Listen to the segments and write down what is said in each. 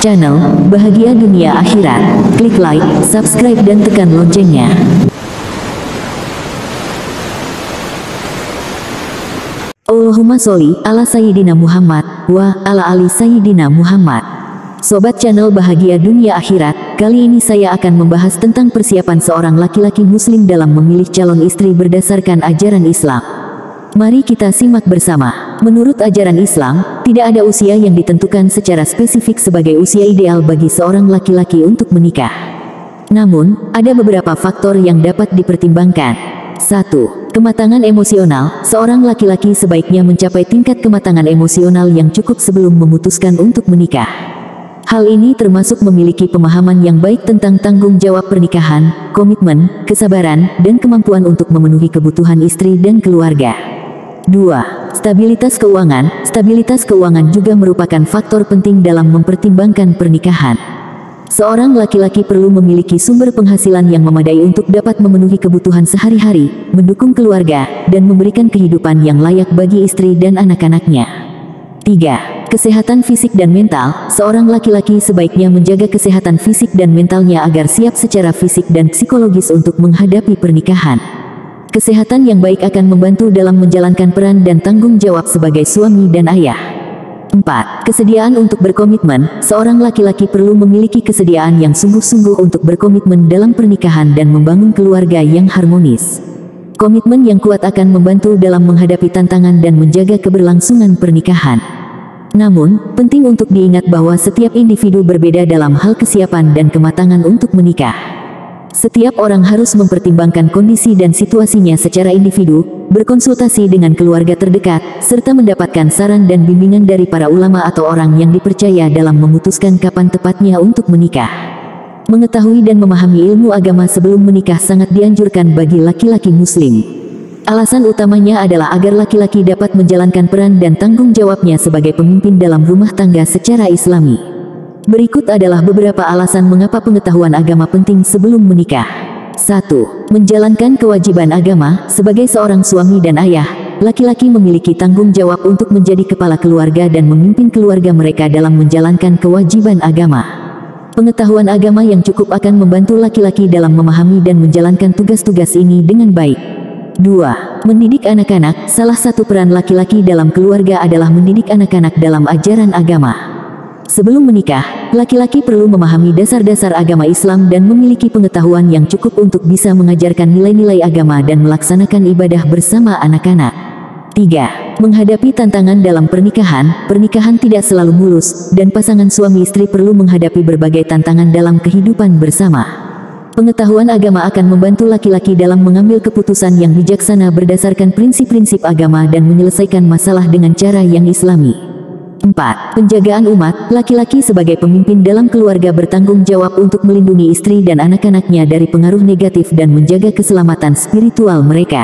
channel Bahagia Dunia Akhirat. Klik like, subscribe dan tekan loncengnya. Allahumma sholli ala Sayyidina Muhammad wa ala ali Sayyidina Muhammad. Sobat channel Bahagia Dunia Akhirat, kali ini saya akan membahas tentang persiapan seorang laki-laki muslim dalam memilih calon istri berdasarkan ajaran Islam. Mari kita simak bersama. Menurut ajaran Islam, tidak ada usia yang ditentukan secara spesifik sebagai usia ideal bagi seorang laki-laki untuk menikah. Namun, ada beberapa faktor yang dapat dipertimbangkan. 1. Kematangan emosional. Seorang laki-laki sebaiknya mencapai tingkat kematangan emosional yang cukup sebelum memutuskan untuk menikah. Hal ini termasuk memiliki pemahaman yang baik tentang tanggung jawab pernikahan, komitmen, kesabaran, dan kemampuan untuk memenuhi kebutuhan istri dan keluarga. 2. Stabilitas keuangan. Stabilitas keuangan juga merupakan faktor penting dalam mempertimbangkan pernikahan. Seorang laki-laki perlu memiliki sumber penghasilan yang memadai untuk dapat memenuhi kebutuhan sehari-hari, mendukung keluarga, dan memberikan kehidupan yang layak bagi istri dan anak-anaknya. 3. Kesehatan fisik dan mental. Seorang laki-laki sebaiknya menjaga kesehatan fisik dan mentalnya agar siap secara fisik dan psikologis untuk menghadapi pernikahan. Kesehatan yang baik akan membantu dalam menjalankan peran dan tanggung jawab sebagai suami dan ayah. 4. Kesediaan untuk berkomitmen. Seorang laki-laki perlu memiliki kesediaan yang sungguh-sungguh untuk berkomitmen dalam pernikahan dan membangun keluarga yang harmonis. Komitmen yang kuat akan membantu dalam menghadapi tantangan dan menjaga keberlangsungan pernikahan. Namun, penting untuk diingat bahwa setiap individu berbeda dalam hal kesiapan dan kematangan untuk menikah. Setiap orang harus mempertimbangkan kondisi dan situasinya secara individu, berkonsultasi dengan keluarga terdekat, serta mendapatkan saran dan bimbingan dari para ulama atau orang yang dipercaya dalam memutuskan kapan tepatnya untuk menikah. Mengetahui dan memahami ilmu agama sebelum menikah sangat dianjurkan bagi laki-laki muslim. Alasan utamanya adalah agar laki-laki dapat menjalankan peran dan tanggung jawabnya sebagai pemimpin dalam rumah tangga secara islami. Berikut adalah beberapa alasan mengapa pengetahuan agama penting sebelum menikah. 1. Menjalankan kewajiban agama. Sebagai seorang suami dan ayah, laki-laki memiliki tanggung jawab untuk menjadi kepala keluarga dan memimpin keluarga mereka dalam menjalankan kewajiban agama. Pengetahuan agama yang cukup akan membantu laki-laki dalam memahami dan menjalankan tugas-tugas ini dengan baik. 2. Mendidik anak-anak. Salah satu peran laki-laki dalam keluarga adalah mendidik anak-anak dalam ajaran agama. Sebelum menikah, laki-laki perlu memahami dasar-dasar agama Islam dan memiliki pengetahuan yang cukup untuk bisa mengajarkan nilai-nilai agama dan melaksanakan ibadah bersama anak-anak. 3. Menghadapi tantangan dalam pernikahan. Pernikahan tidak selalu mulus, dan pasangan suami istri perlu menghadapi berbagai tantangan dalam kehidupan bersama. Pengetahuan agama akan membantu laki-laki dalam mengambil keputusan yang bijaksana berdasarkan prinsip-prinsip agama dan menyelesaikan masalah dengan cara yang islami. 4. Penjagaan umat. Laki-laki sebagai pemimpin dalam keluarga bertanggung jawab untuk melindungi istri dan anak-anaknya dari pengaruh negatif dan menjaga keselamatan spiritual mereka.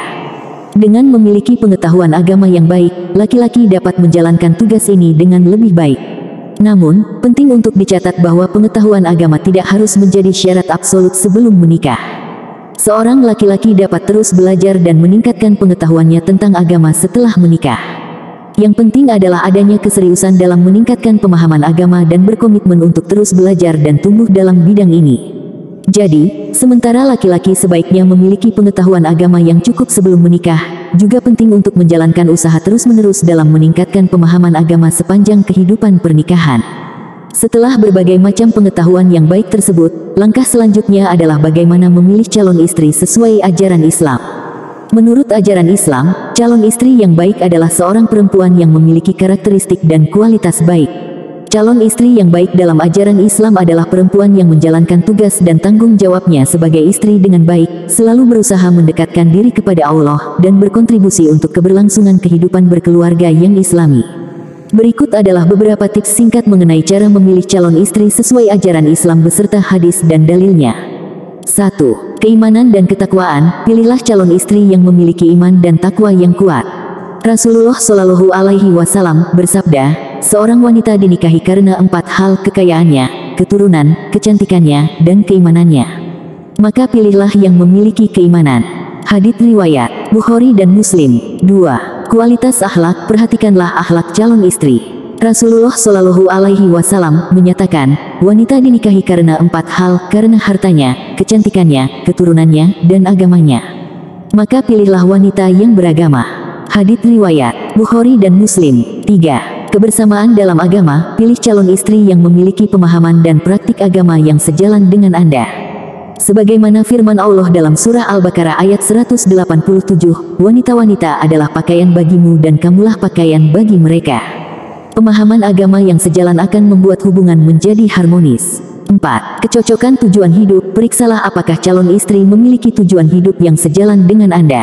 Dengan memiliki pengetahuan agama yang baik, laki-laki dapat menjalankan tugas ini dengan lebih baik. Namun, penting untuk dicatat bahwa pengetahuan agama tidak harus menjadi syarat absolut sebelum menikah. Seorang laki-laki dapat terus belajar dan meningkatkan pengetahuannya tentang agama setelah menikah. Yang penting adalah adanya keseriusan dalam meningkatkan pemahaman agama dan berkomitmen untuk terus belajar dan tumbuh dalam bidang ini. Jadi, sementara laki-laki sebaiknya memiliki pengetahuan agama yang cukup sebelum menikah, juga penting untuk menjalankan usaha terus-menerus dalam meningkatkan pemahaman agama sepanjang kehidupan pernikahan. Setelah berbagai macam pengetahuan yang baik tersebut, langkah selanjutnya adalah bagaimana memilih calon istri sesuai ajaran Islam. Menurut ajaran Islam, calon istri yang baik adalah seorang perempuan yang memiliki karakteristik dan kualitas baik. Calon istri yang baik dalam ajaran Islam adalah perempuan yang menjalankan tugas dan tanggung jawabnya sebagai istri dengan baik, selalu berusaha mendekatkan diri kepada Allah, dan berkontribusi untuk keberlangsungan kehidupan berkeluarga yang islami. Berikut adalah beberapa tips singkat mengenai cara memilih calon istri sesuai ajaran Islam beserta hadis dan dalilnya. 1. Keimanan dan ketakwaan. Pilihlah calon istri yang memiliki iman dan takwa yang kuat. Rasulullah Shallallahu Alaihi Wasallam bersabda, seorang wanita dinikahi karena 4 hal: kekayaannya, keturunan, kecantikannya, dan keimanannya. Maka pilihlah yang memiliki keimanan. Hadits riwayat Bukhari dan Muslim. 2. Kualitas akhlak. Perhatikanlah akhlak calon istri. Rasulullah Shallallahu Alaihi Wasallam menyatakan, wanita dinikahi karena 4 hal, karena hartanya, kecantikannya, keturunannya, dan agamanya. Maka pilihlah wanita yang beragama. Hadits riwayat Bukhari dan Muslim. 3. Kebersamaan dalam agama, pilih calon istri yang memiliki pemahaman dan praktik agama yang sejalan dengan Anda. Sebagaimana firman Allah dalam surah Al-Baqarah ayat 187, wanita-wanita adalah pakaian bagimu dan kamulah pakaian bagi mereka. Pemahaman agama yang sejalan akan membuat hubungan menjadi harmonis. 4. Kecocokan tujuan hidup, periksalah apakah calon istri memiliki tujuan hidup yang sejalan dengan Anda.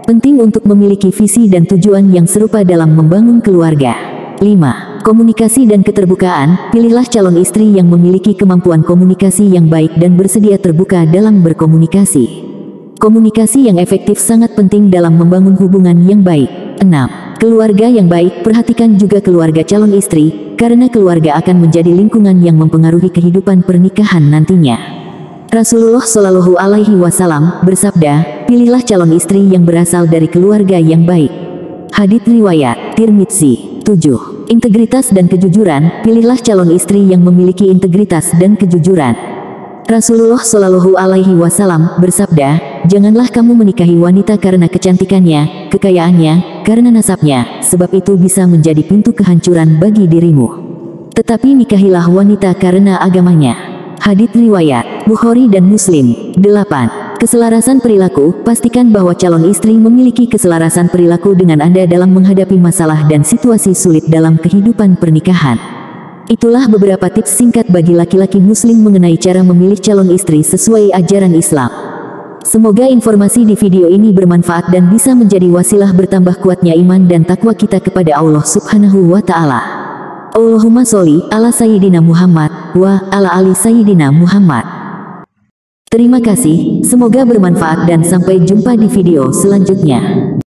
Penting untuk memiliki visi dan tujuan yang serupa dalam membangun keluarga. 5. Komunikasi dan keterbukaan, pilihlah calon istri yang memiliki kemampuan komunikasi yang baik dan bersedia terbuka dalam berkomunikasi. Komunikasi yang efektif sangat penting dalam membangun hubungan yang baik. 6. Keluarga yang baik, perhatikan juga keluarga calon istri, karena keluarga akan menjadi lingkungan yang mempengaruhi kehidupan pernikahan nantinya. Rasulullah Shallallahu Alaihi Wasallam bersabda, pilihlah calon istri yang berasal dari keluarga yang baik. Hadits riwayat Tirmidzi. 7. Integritas dan kejujuran, pilihlah calon istri yang memiliki integritas dan kejujuran. Rasulullah Shallallahu Alaihi Wasallam bersabda, janganlah kamu menikahi wanita karena kecantikannya, kekayaannya, karena nasabnya, sebab itu bisa menjadi pintu kehancuran bagi dirimu. Tetapi nikahilah wanita karena agamanya. Hadits riwayat Bukhari dan Muslim. 8. Keselarasan perilaku, pastikan bahwa calon istri memiliki keselarasan perilaku dengan Anda dalam menghadapi masalah dan situasi sulit dalam kehidupan pernikahan. Itulah beberapa tips singkat bagi laki-laki muslim mengenai cara memilih calon istri sesuai ajaran Islam. Semoga informasi di video ini bermanfaat dan bisa menjadi wasilah bertambah kuatnya iman dan takwa kita kepada Allah Subhanahu wa Ta'ala. Allahumma sholli ala Sayyidina Muhammad wa ala ali Sayyidina Muhammad. Terima kasih, semoga bermanfaat dan sampai jumpa di video selanjutnya.